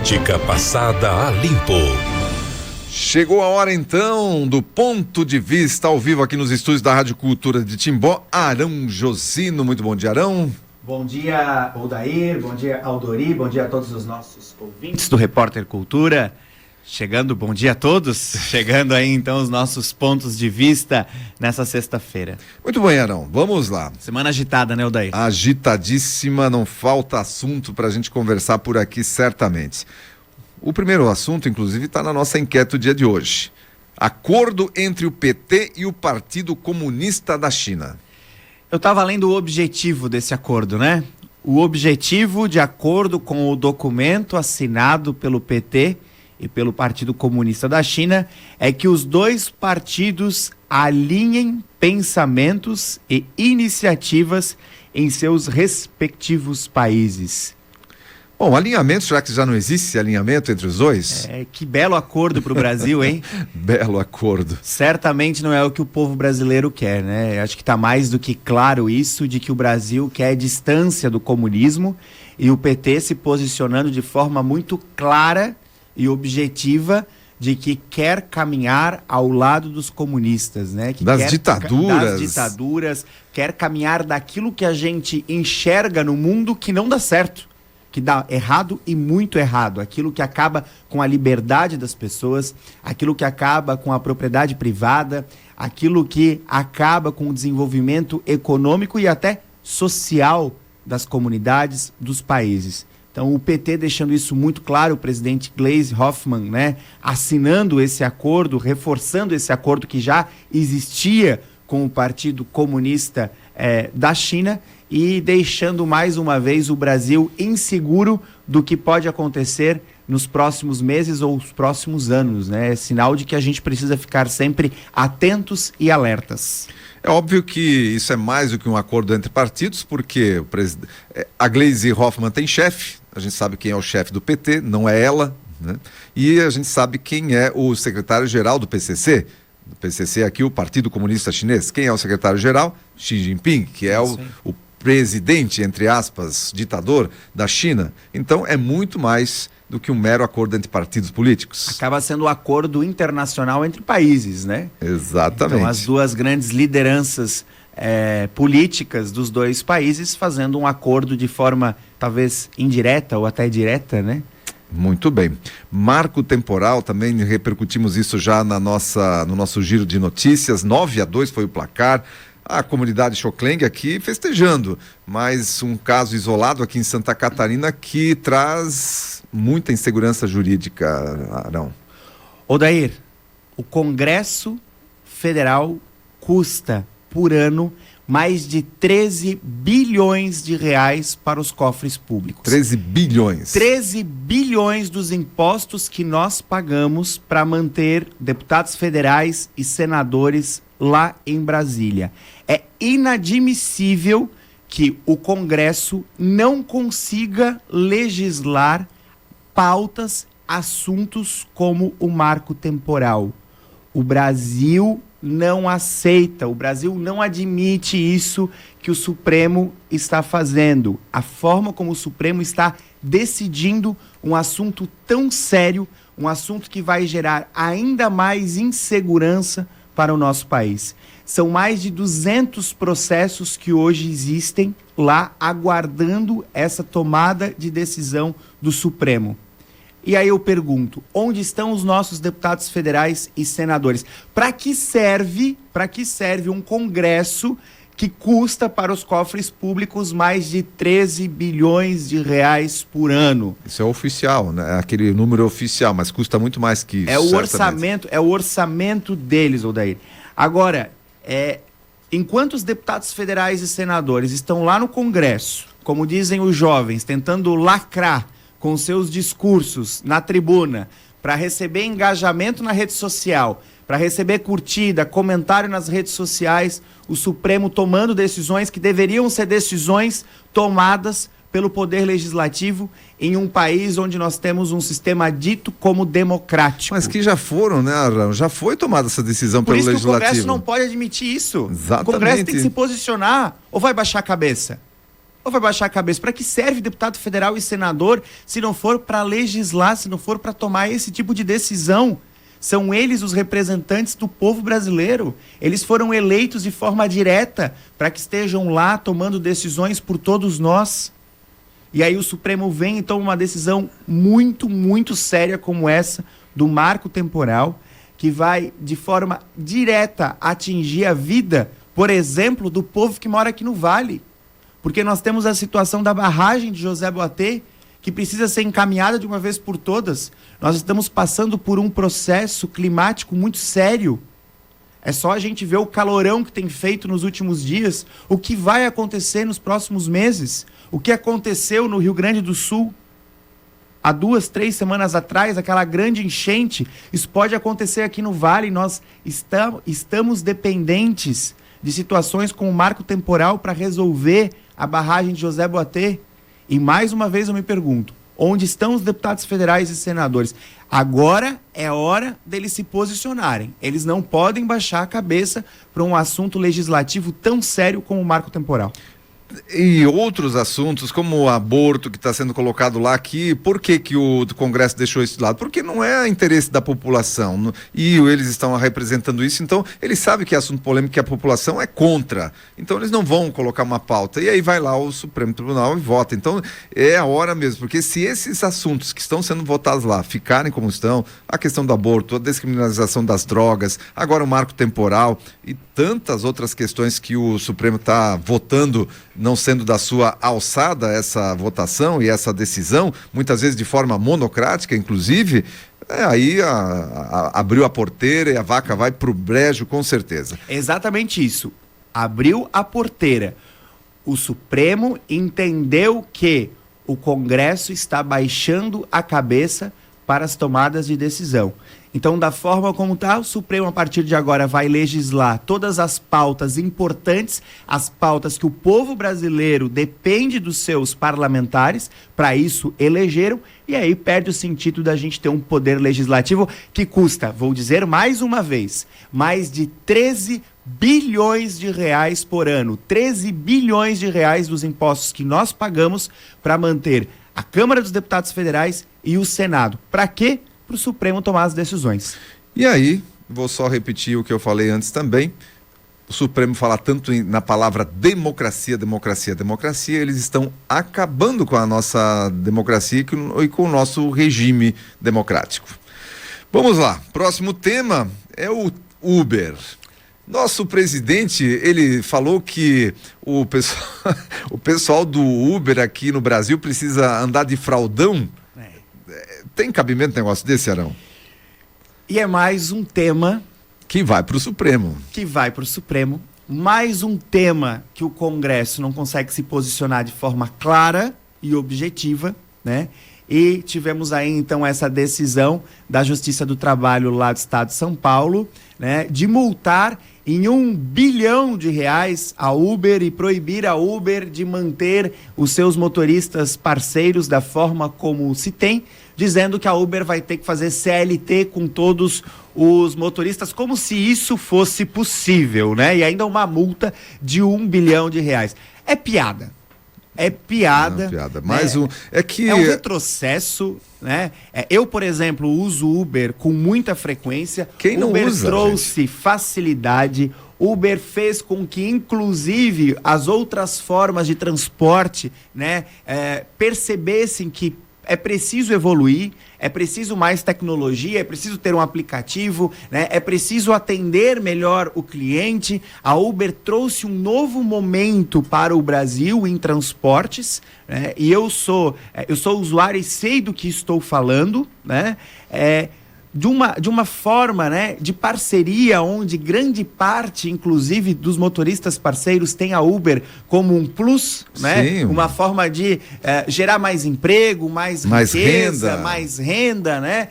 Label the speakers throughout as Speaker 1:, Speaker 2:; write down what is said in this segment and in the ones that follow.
Speaker 1: Política passada a limpo.
Speaker 2: Chegou a hora então do Ponto de Vista ao vivo aqui nos estúdios da Rádio Cultura de Timbó. Arão Josino, muito bom dia, Arão.
Speaker 3: Bom dia, Odair, bom dia, Aldori, bom dia a todos os nossos ouvintes do Repórter Cultura. Bom dia a todos, chegando aí então os nossos pontos de vista nessa sexta-feira.
Speaker 2: Muito bem, Arão, vamos lá.
Speaker 3: Semana agitada, né, Odair?
Speaker 2: Agitadíssima, não falta assunto para a gente conversar por aqui certamente. O primeiro assunto, inclusive, está na nossa enquete do dia de hoje. Acordo entre o PT e o Partido Comunista da China.
Speaker 3: Eu estava lendo o objetivo desse acordo, né? O objetivo, de acordo com o documento assinado pelo PT e pelo Partido Comunista da China, é que os dois partidos alinhem pensamentos e iniciativas em seus respectivos países.
Speaker 2: Bom, alinhamento, já que já não existe alinhamento entre os dois?
Speaker 3: Que belo acordo para o Brasil, hein?
Speaker 2: Belo acordo.
Speaker 3: Certamente não é o que o povo brasileiro quer, né? Acho que está mais do que claro isso, de que o Brasil quer distância do comunismo e o PT se posicionando de forma muito clara e objetiva de que quer caminhar ao lado dos comunistas, né?
Speaker 2: Das ditaduras,
Speaker 3: quer caminhar daquilo que a gente enxerga no mundo que não dá certo, que dá errado e muito errado, aquilo que acaba com a liberdade das pessoas, aquilo que acaba com a propriedade privada, aquilo que acaba com o desenvolvimento econômico e até social das comunidades, dos países. Então o PT deixando isso muito claro, o presidente Gleisi Hoffmann, né, assinando esse acordo, reforçando esse acordo que já existia com o Partido Comunista da China e deixando mais uma vez o Brasil inseguro do que pode acontecer nos próximos meses ou os próximos anos, né? É sinal de que a gente precisa ficar sempre atentos e alertas.
Speaker 2: É óbvio que isso é mais do que um acordo entre partidos, porque a Gleisi Hoffmann tem chefe, a gente sabe quem é o chefe do PT, não é ela, né? E a gente sabe quem é o secretário-geral do PCC. Do PCC aqui, o Partido Comunista Chinês. Quem é o secretário-geral? Xi Jinping, que é o presidente, entre aspas, ditador da China. Então é muito mais do que um mero acordo entre partidos políticos.
Speaker 3: Acaba sendo um acordo internacional entre países, né?
Speaker 2: Exatamente.
Speaker 3: Então as duas grandes lideranças políticas dos dois países fazendo um acordo de forma talvez indireta ou até direta, né?
Speaker 2: Muito bem. Marco temporal, também repercutimos isso já no nosso giro de notícias. 9-2 foi o placar. A comunidade Xoclengue aqui festejando, mas um caso isolado aqui em Santa Catarina que traz muita insegurança jurídica, Arão.
Speaker 3: Odair, o Congresso Federal custa por ano mais de 13 bilhões de reais para os cofres públicos.
Speaker 2: 13 bilhões.
Speaker 3: 13 bilhões dos impostos que nós pagamos para manter deputados federais e senadores lá em Brasília. É inadmissível que o Congresso não consiga legislar pautas, assuntos como o marco temporal. O Brasil não aceita, o Brasil não admite isso que o Supremo está fazendo. A forma como o Supremo está decidindo um assunto tão sério, um assunto que vai gerar ainda mais insegurança para o nosso país. São mais de 200 processos que hoje existem lá aguardando essa tomada de decisão do Supremo. E aí eu pergunto, onde estão os nossos deputados federais e senadores? Para que serve um Congresso que custa para os cofres públicos mais de 13 bilhões de reais por ano?
Speaker 2: Isso é oficial, né? Aquele número oficial, mas custa muito mais que isso.
Speaker 3: É o orçamento deles, Odair. Agora, enquanto os deputados federais e senadores estão lá no Congresso, como dizem os jovens, tentando lacrar com seus discursos na tribuna, para receber engajamento na rede social, para receber curtida, comentário nas redes sociais, o Supremo tomando decisões que deveriam ser decisões tomadas pelo Poder Legislativo em um país onde nós temos um sistema dito como democrático.
Speaker 2: Mas que já foram, né, Arão? Já foi tomada essa decisão pelo Legislativo.
Speaker 3: Por isso que o Congresso não pode admitir isso.
Speaker 2: Exatamente.
Speaker 3: O Congresso tem que se posicionar ou vai baixar a cabeça? ou vai baixar a cabeça? Para que serve deputado federal e senador se não for para legislar, se não for para tomar esse tipo de decisão? São eles os representantes do povo brasileiro. Eles foram eleitos de forma direta para que estejam lá tomando decisões por todos nós. E aí o Supremo vem e toma uma decisão muito, muito séria como essa do marco temporal, que vai de forma direta atingir a vida, por exemplo, do povo que mora aqui no Vale. Porque nós temos a situação da barragem de José Boatê, que precisa ser encaminhada de uma vez por todas. Nós estamos passando por um processo climático muito sério. É só a gente ver o calorão que tem feito nos últimos dias, o que vai acontecer nos próximos meses, o que aconteceu no Rio Grande do Sul há 2, 3 semanas atrás, aquela grande enchente. Isso pode acontecer aqui no Vale. Nós estamos dependentes de situações com o marco temporal para resolver a barragem de José Boatê. E mais uma vez eu me pergunto, onde estão os deputados federais e senadores? Agora é hora deles se posicionarem. Eles não podem baixar a cabeça para um assunto legislativo tão sério como o marco temporal.
Speaker 2: E outros assuntos, como o aborto que está sendo colocado lá aqui, por que o Congresso deixou isso de lado? Porque não é interesse da população, e eles estão representando isso, então eles sabem que é assunto polêmico, que a população é contra, então eles não vão colocar uma pauta, e aí vai lá o Supremo Tribunal e vota. Então é a hora mesmo, porque se esses assuntos que estão sendo votados lá ficarem como estão, a questão do aborto, a descriminalização das drogas, agora o marco temporal e tantas outras questões que o Supremo está votando, não sendo da sua alçada essa votação e essa decisão, muitas vezes de forma monocrática, inclusive, aí abriu a porteira e a vaca vai pro brejo, com certeza.
Speaker 3: Exatamente isso. Abriu a porteira. O Supremo entendeu que o Congresso está baixando a cabeça para as tomadas de decisão. Então, da forma como está, o Supremo, a partir de agora, vai legislar todas as pautas importantes, as pautas que o povo brasileiro depende dos seus parlamentares, para isso elegeram, e aí perde o sentido da gente ter um poder legislativo que custa, vou dizer mais uma vez, mais de 13 bilhões de reais por ano. 13 bilhões de reais dos impostos que nós pagamos para manter a Câmara dos Deputados Federais e o Senado. Para quê? Para o Supremo tomar as decisões.
Speaker 2: E aí, vou só repetir o que eu falei antes também, o Supremo fala tanto na palavra democracia, democracia, democracia, eles estão acabando com a nossa democracia e com o nosso regime democrático. Vamos lá, próximo tema é o Uber. Nosso presidente, ele falou que o pessoal do Uber aqui no Brasil precisa andar de fraldão. Tem cabimento um negócio desse, Arão?
Speaker 3: E é mais um tema
Speaker 2: que vai para o Supremo.
Speaker 3: Mais um tema que o Congresso não consegue se posicionar de forma clara e objetiva, né? E tivemos aí, então, essa decisão da Justiça do Trabalho lá do Estado de São Paulo, né, de multar em R$1 bilhão a Uber e proibir a Uber de manter os seus motoristas parceiros da forma como se tem, dizendo que a Uber vai ter que fazer CLT com todos os motoristas, como se isso fosse possível, né? E ainda uma multa de R$1 bilhão. É piada. É piada.
Speaker 2: Mais
Speaker 3: né?
Speaker 2: É
Speaker 3: um retrocesso, né? Eu, por exemplo, uso Uber com muita frequência.
Speaker 2: Quem não
Speaker 3: Uber
Speaker 2: usa,
Speaker 3: trouxe
Speaker 2: gente?
Speaker 3: Facilidade. Uber fez com que, inclusive, as outras formas de transporte, né, percebessem que é preciso evoluir, é preciso mais tecnologia, é preciso ter um aplicativo, né? É preciso atender melhor o cliente. A Uber trouxe um novo momento para o Brasil em transportes, né? E eu sou usuário e sei do que estou falando, né? De uma forma, né, de parceria, onde grande parte, inclusive, dos motoristas parceiros tem a Uber como um plus, né?
Speaker 2: Sim.
Speaker 3: Uma forma de gerar mais emprego, mais riqueza, mais renda, né?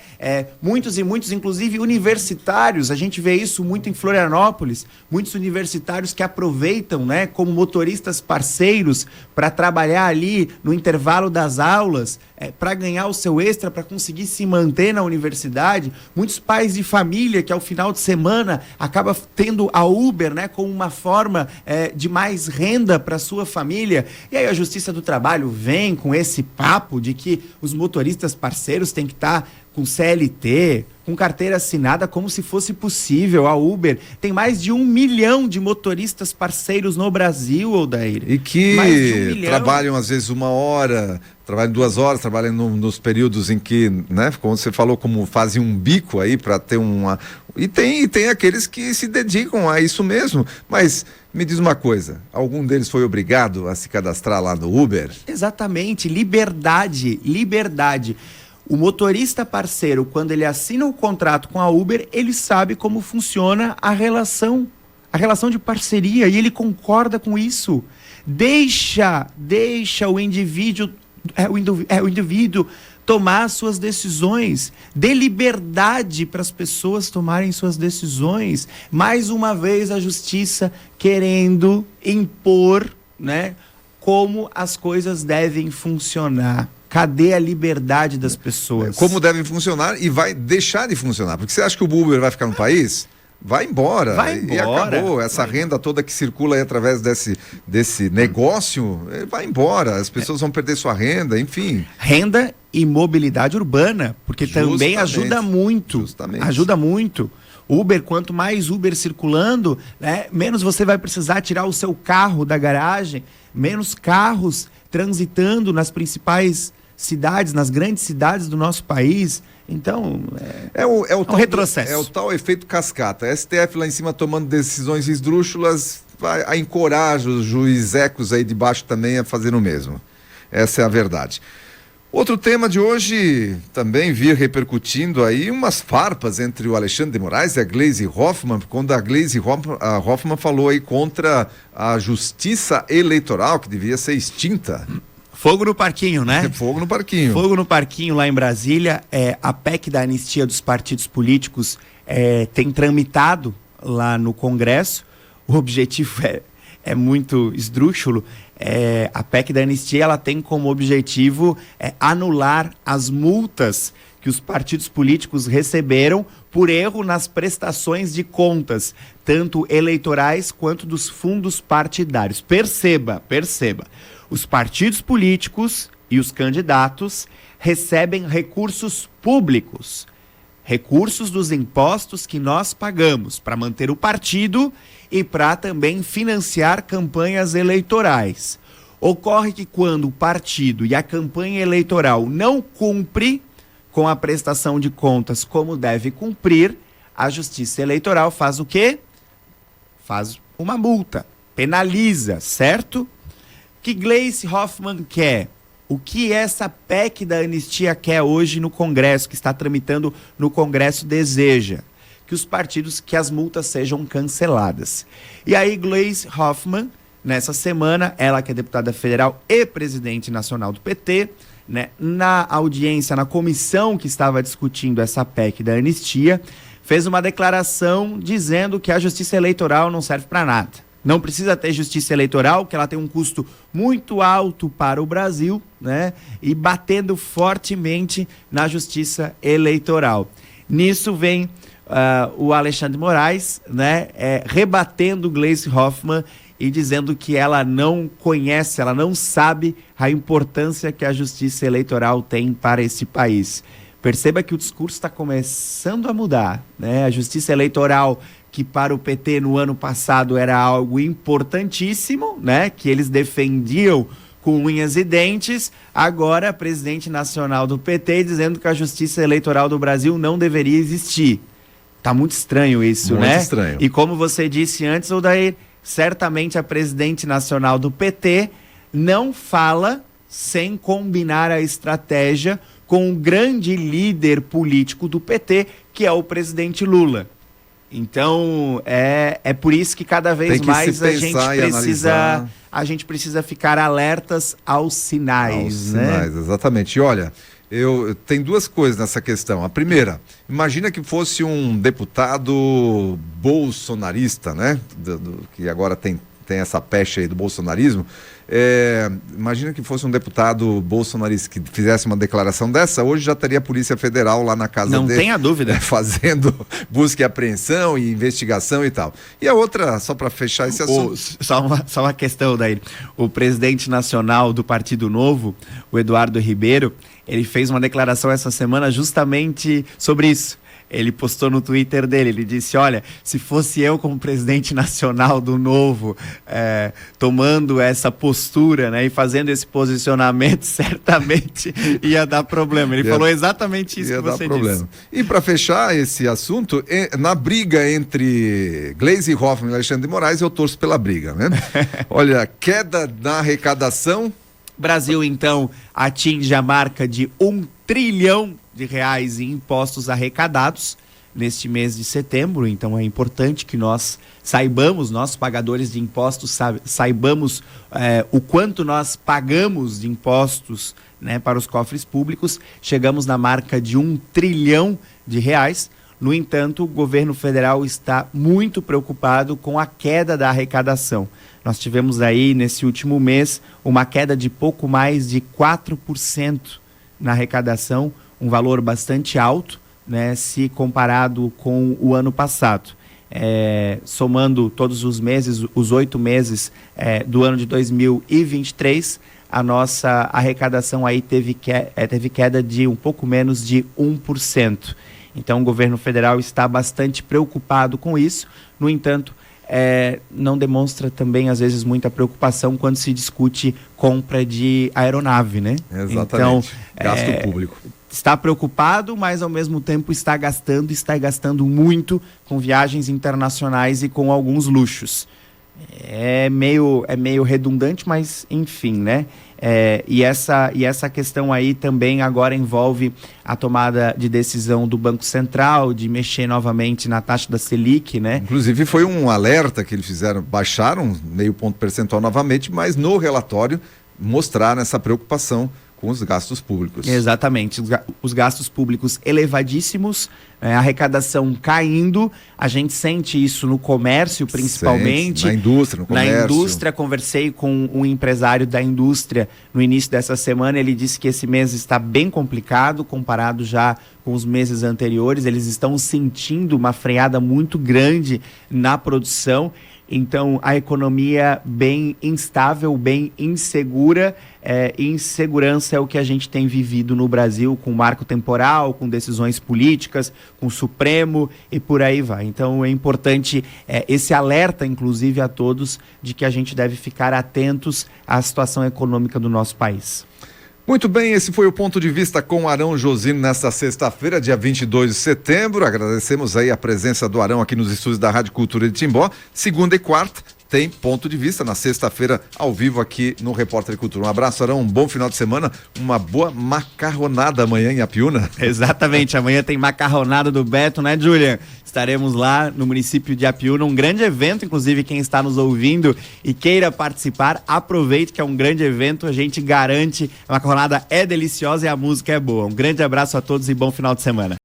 Speaker 3: Muitos, inclusive universitários, a gente vê isso muito em Florianópolis, muitos universitários que aproveitam, né, como motoristas parceiros para trabalhar ali no intervalo das aulas, para ganhar o seu extra, para conseguir se manter na universidade. Muitos pais de família que ao final de semana acaba tendo a Uber, né, como uma forma de mais renda para sua família. E aí a Justiça do Trabalho vem com esse papo de que os motoristas parceiros têm que estar com CLT, com carteira assinada, como se fosse possível. A Uber tem mais de 1 milhão de motoristas parceiros no Brasil, Odair.
Speaker 2: E que trabalham às vezes 1 hora, trabalham 2 horas, trabalham nos períodos em que, né, como você falou, como fazem um bico aí para ter uma... E tem aqueles que se dedicam a isso mesmo, mas me diz uma coisa, algum deles foi obrigado a se cadastrar lá no Uber?
Speaker 3: Exatamente, liberdade. O motorista parceiro, quando ele assina o contrato com a Uber, ele sabe como funciona a relação de parceria, e ele concorda com isso. Deixa o indivíduo tomar suas decisões, dê liberdade para as pessoas tomarem suas decisões. Mais uma vez a justiça querendo impor, né, como as coisas devem funcionar. Cadê a liberdade das pessoas?
Speaker 2: Como devem funcionar e vai deixar de funcionar. Porque você acha que o Uber vai ficar no país? Vai embora. E acabou. Essa renda toda que circula aí através desse negócio, vai embora. As pessoas vão perder sua renda, enfim.
Speaker 3: Renda e mobilidade urbana, porque também ajuda muito.
Speaker 2: Justamente.
Speaker 3: Ajuda muito. Uber, quanto mais Uber circulando, né, menos você vai precisar tirar o seu carro da garagem, menos carros transitando nas principais cidades, nas grandes cidades do nosso país. Então, é um retrocesso.
Speaker 2: É o tal efeito cascata. A STF lá em cima tomando decisões esdrúxulas, encoraja os juizecos aí de baixo também a fazer o mesmo. Essa é a verdade. Outro tema de hoje, também vi repercutindo aí umas farpas entre o Alexandre de Moraes e a Gleisi Hoffmann, quando a Gleisi Hoffmann falou aí contra a justiça eleitoral, que devia ser extinta.
Speaker 3: Fogo no parquinho, né?
Speaker 2: Fogo no parquinho.
Speaker 3: Fogo no parquinho lá em Brasília. A PEC da anistia dos partidos políticos tem tramitado lá no Congresso. O objetivo é muito esdrúxulo. A PEC da anistia, ela tem como objetivo anular as multas que os partidos políticos receberam por erro nas prestações de contas, tanto eleitorais quanto dos fundos partidários. Perceba. Os partidos políticos e os candidatos recebem recursos públicos, recursos dos impostos que nós pagamos para manter o partido e para também financiar campanhas eleitorais. Ocorre que quando o partido e a campanha eleitoral não cumpre com a prestação de contas como deve cumprir, a Justiça Eleitoral faz o quê? Faz uma multa, penaliza, certo? Que Gleisi Hoffmann quer? O que essa PEC da anistia quer hoje no Congresso, que está tramitando no Congresso, deseja? Que as multas sejam canceladas. E aí Gleisi Hoffmann, nessa semana, ela que é deputada federal e presidente nacional do PT, né, na audiência, na comissão que estava discutindo essa PEC da anistia, fez uma declaração dizendo que a justiça eleitoral não serve para nada. Não precisa ter justiça eleitoral, que ela tem um custo muito alto para o Brasil, né? E batendo fortemente na justiça eleitoral. Nisso vem o Alexandre de Moraes, né? Rebatendo Gleisi Hoffmann e dizendo que ela não conhece, ela não sabe a importância que a justiça eleitoral tem para esse país. Perceba que o discurso está começando a mudar, né? A justiça eleitoral, que para o PT no ano passado era algo importantíssimo, né? Que eles defendiam com unhas e dentes, agora presidente nacional do PT dizendo que a justiça eleitoral do Brasil não deveria existir. Tá muito estranho isso, né?
Speaker 2: Muito estranho.
Speaker 3: E como você disse antes, Odair, certamente a presidente nacional do PT não fala sem combinar a estratégia com o grande líder político do PT, que é o presidente Lula. Então, é por isso que cada vez mais a gente precisa ficar alertas aos sinais, né?
Speaker 2: Exatamente. E olha, tem duas coisas nessa questão. A primeira, imagina que fosse um deputado bolsonarista, né? Que agora tem tem essa pecha aí do bolsonarismo. Imagina que fosse um deputado bolsonarista que fizesse uma declaração dessa, hoje já teria a Polícia Federal lá na casa dele.
Speaker 3: Não tenha dúvida.
Speaker 2: Fazendo busca e apreensão e investigação e tal. E a outra, só para fechar esse assunto...
Speaker 3: Só uma questão daí. O presidente nacional do Partido Novo, o Eduardo Ribeiro, ele fez uma declaração essa semana justamente sobre isso. Ele postou no Twitter dele, ele disse, olha, se fosse eu como presidente nacional do Novo, tomando essa postura, né, e fazendo esse posicionamento, certamente ia dar problema. Ele falou exatamente isso que você disse.
Speaker 2: E para fechar esse assunto, na briga entre Gleisi Hoffmann e Alexandre de Moraes, eu torço pela briga, né? Olha, queda na arrecadação.
Speaker 3: Brasil, então, atinge a marca de R$1 trilhão em impostos arrecadados neste mês de setembro. Então é importante que nós saibamos, nós pagadores de impostos, saibamos o quanto nós pagamos de impostos, né, para os cofres públicos. Chegamos na marca de R$1 trilhão. No entanto, o governo federal está muito preocupado com a queda da arrecadação. Nós tivemos aí, nesse último mês, uma queda de pouco mais de 4% na arrecadação, um valor bastante alto, né, se comparado com o ano passado. Somando todos os meses, os 8 meses do ano de 2023, a nossa arrecadação aí teve queda de um pouco menos de 1%. Então o governo federal está bastante preocupado com isso. No entanto, não demonstra também, às vezes, muita preocupação quando se discute compra de aeronave, né?
Speaker 2: Exatamente.
Speaker 3: Então,
Speaker 2: gasto público.
Speaker 3: Está preocupado, mas ao mesmo tempo está gastando muito com viagens internacionais e com alguns luxos. É meio redundante, mas enfim, né? E essa questão aí também agora envolve a tomada de decisão do Banco Central de mexer novamente na taxa da Selic, né?
Speaker 2: Inclusive foi um alerta que eles fizeram, baixaram meio ponto percentual novamente, mas no relatório mostraram essa preocupação com os gastos públicos.
Speaker 3: Exatamente, os gastos públicos elevadíssimos, a arrecadação caindo, a gente sente isso no comércio principalmente.
Speaker 2: Sente, na indústria, no comércio.
Speaker 3: Na indústria, conversei com um empresário da indústria no início dessa semana, ele disse que esse mês está bem complicado, comparado já com os meses anteriores, eles estão sentindo uma freada muito grande na produção. Então, a economia bem instável, bem insegura, insegurança é o que a gente tem vivido no Brasil, com marco temporal, com decisões políticas, com o Supremo e por aí vai. Então, é importante esse alerta, inclusive, a todos, de que a gente deve ficar atentos à situação econômica do nosso país.
Speaker 2: Muito bem, esse foi o Ponto de Vista com Arão Josino nesta sexta-feira, dia 22 de setembro. Agradecemos aí a presença do Arão aqui nos estúdios da Rádio Cultura de Timbó. Segunda e quarta tem Ponto de Vista, na sexta-feira, ao vivo aqui no Repórter Cultura. Um abraço, Arão, um bom final de semana, uma boa macarronada amanhã em Apiúna.
Speaker 3: Exatamente, amanhã tem macarronada do Beto, né, Julian? Estaremos lá no município de Apiúna, um grande evento, inclusive quem está nos ouvindo e queira participar, aproveite que é um grande evento, a gente garante, a macarronada é deliciosa e a música é boa. Um grande abraço a todos e bom final de semana.